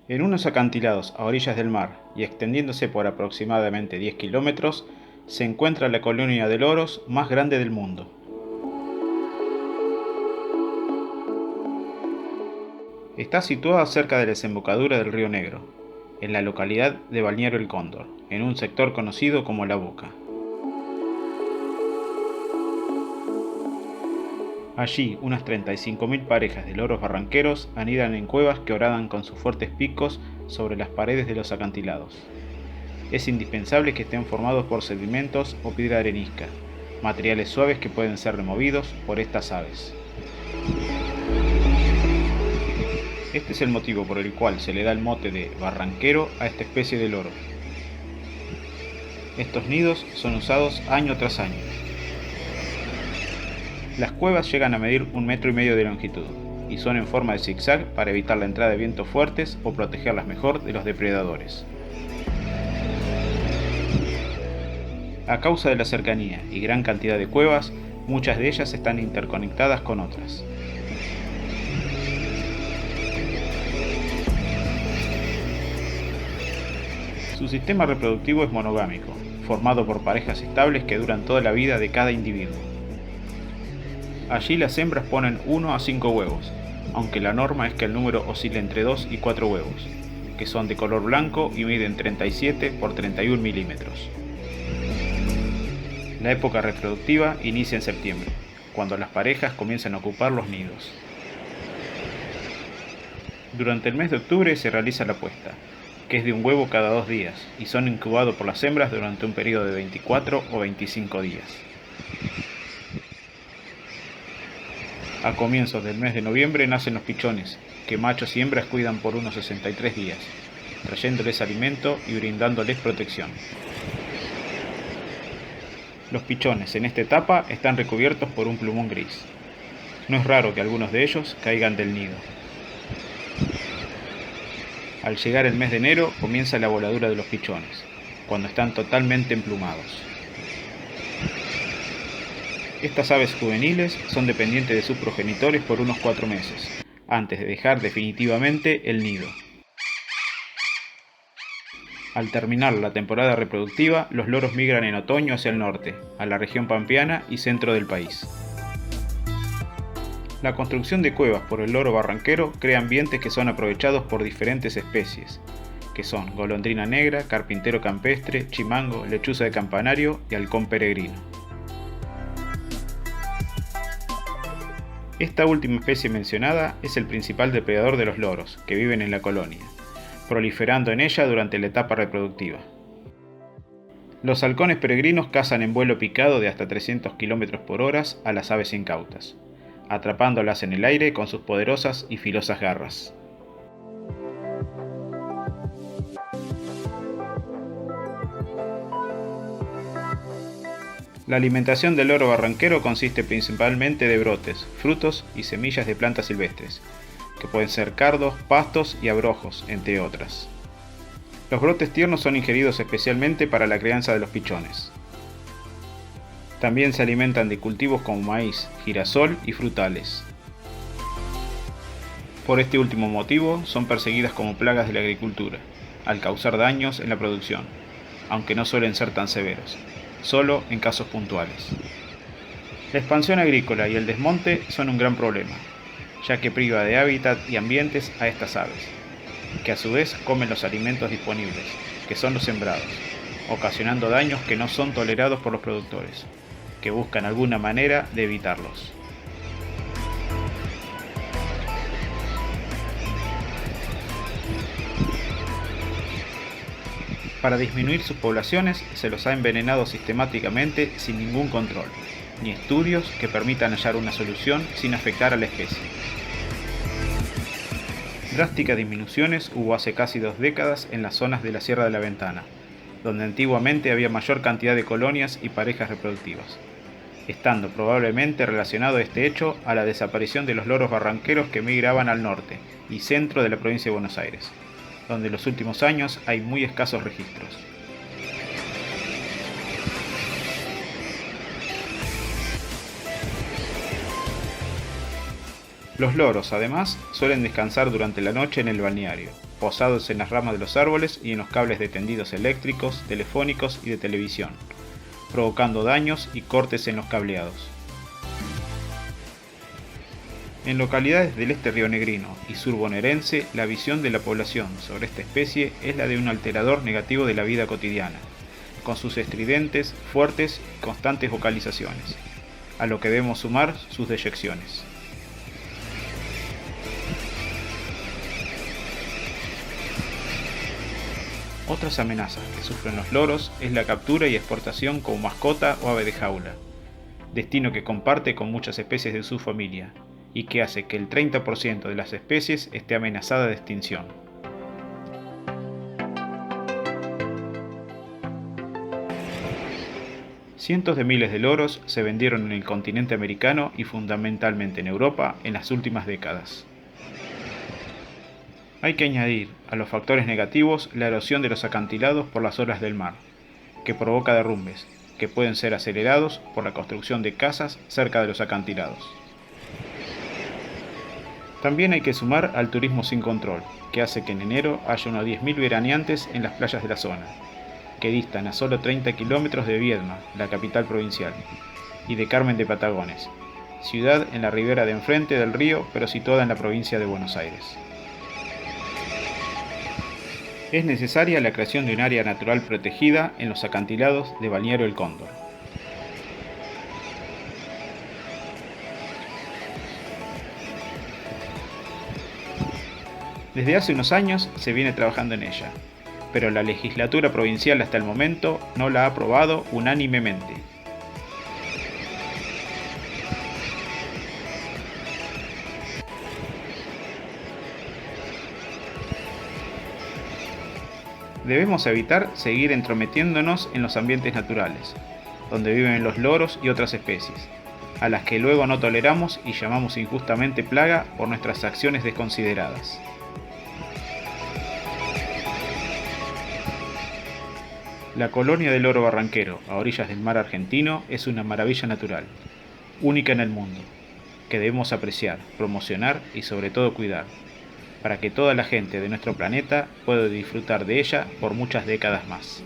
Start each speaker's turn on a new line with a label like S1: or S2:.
S1: En unos acantilados a orillas del mar y extendiéndose por aproximadamente 10 kilómetros, se encuentra la colonia de loros más grande del mundo. Está situada cerca de la desembocadura del río Negro, en la localidad de Balneario El Cóndor, en un sector conocido como La Boca. Allí, unas 35.000 parejas de loros barranqueros anidan en cuevas que horadan con sus fuertes picos sobre las paredes de los acantilados. Es indispensable que estén formados por sedimentos o piedra arenisca, materiales suaves que pueden ser removidos por estas aves. Este es el motivo por el cual se le da el mote de barranquero a esta especie de loro. Estos nidos son usados año tras año. Las cuevas llegan a medir 1,5 metros de longitud y son en forma de zigzag para evitar la entrada de vientos fuertes o protegerlas mejor de los depredadores. A causa de la cercanía y gran cantidad de cuevas, muchas de ellas están interconectadas con otras. Su sistema reproductivo es monogámico, formado por parejas estables que duran toda la vida de cada individuo. Allí las hembras ponen 1 a 5 huevos, aunque la norma es que el número oscila entre 2 y 4 huevos, que son de color blanco y miden 37 por 31 milímetros. La época reproductiva inicia en septiembre, cuando las parejas comienzan a ocupar los nidos. Durante el mes de octubre se realiza la puesta, que es de un huevo cada 2 días, y son incubados por las hembras durante un periodo de 24 o 25 días. A comienzos del mes de noviembre nacen los pichones, que machos y hembras cuidan por unos 63 días, trayéndoles alimento y brindándoles protección. Los pichones en esta etapa están recubiertos por un plumón gris. No es raro que algunos de ellos caigan del nido. Al llegar el mes de enero comienza la voladura de los pichones, cuando están totalmente emplumados. Estas aves juveniles son dependientes de sus progenitores por unos 4 meses, antes de dejar definitivamente el nido. Al terminar la temporada reproductiva, los loros migran en otoño hacia el norte, a la región pampeana y centro del país. La construcción de cuevas por el loro barranquero crea ambientes que son aprovechados por diferentes especies, que son golondrina negra, carpintero campestre, chimango, lechuza de campanario y halcón peregrino. Esta última especie mencionada es el principal depredador de los loros, que viven en la colonia, proliferando en ella durante la etapa reproductiva. Los halcones peregrinos cazan en vuelo picado de hasta 300 km por hora a las aves incautas, atrapándolas en el aire con sus poderosas y filosas garras. La alimentación del loro barranquero consiste principalmente de brotes, frutos y semillas de plantas silvestres, que pueden ser cardos, pastos y abrojos, entre otras. Los brotes tiernos son ingeridos especialmente para la crianza de los pichones. También se alimentan de cultivos como maíz, girasol y frutales. Por este último motivo, son perseguidas como plagas de la agricultura, al causar daños en la producción, aunque no suelen ser tan severos, solo en casos puntuales. La expansión agrícola y el desmonte son un gran problema, ya que priva de hábitat y ambientes a estas aves, que a su vez comen los alimentos disponibles, que son los sembrados, ocasionando daños que no son tolerados por los productores, que buscan alguna manera de evitarlos. Para disminuir sus poblaciones se los ha envenenado sistemáticamente sin ningún control, ni estudios que permitan hallar una solución sin afectar a la especie. Drásticas disminuciones hubo hace casi 2 décadas en las zonas de la Sierra de la Ventana, donde antiguamente había mayor cantidad de colonias y parejas reproductivas, estando probablemente relacionado este hecho a la desaparición de los loros barranqueros que migraban al norte y centro de la provincia de Buenos Aires, donde en los últimos años hay muy escasos registros. Los loros, además, suelen descansar durante la noche en el balneario, posados en las ramas de los árboles y en los cables de tendidos eléctricos, telefónicos y de televisión, provocando daños y cortes en los cableados. En localidades del este rionegrino y sur bonaerense, la visión de la población sobre esta especie es la de un alterador negativo de la vida cotidiana, con sus estridentes, fuertes y constantes vocalizaciones, a lo que debemos sumar sus deyecciones. Otras amenazas que sufren los loros es la captura y exportación como mascota o ave de jaula, destino que comparte con muchas especies de su familia, y que hace que el 30% de las especies esté amenazada de extinción. Cientos de miles de loros se vendieron en el continente americano y fundamentalmente en Europa en las últimas décadas. Hay que añadir a los factores negativos la erosión de los acantilados por las olas del mar, que provoca derrumbes, que pueden ser acelerados por la construcción de casas cerca de los acantilados. También hay que sumar al turismo sin control, que hace que en enero haya unos 10.000 veraneantes en las playas de la zona, que distan a solo 30 kilómetros de Viedma, la capital provincial, y de Carmen de Patagones, ciudad en la ribera de enfrente del río, pero situada en la provincia de Buenos Aires. Es necesaria la creación de un área natural protegida en los acantilados de Balneario El Cóndor. Desde hace unos años se viene trabajando en ella, pero la legislatura provincial hasta el momento no la ha aprobado unánimemente. Debemos evitar seguir entrometiéndonos en los ambientes naturales, donde viven los loros y otras especies, a las que luego no toleramos y llamamos injustamente plaga por nuestras acciones desconsideradas. La colonia del loro barranquero, a orillas del mar argentino, es una maravilla natural, única en el mundo, que debemos apreciar, promocionar y sobre todo cuidar, para que toda la gente de nuestro planeta pueda disfrutar de ella por muchas décadas más.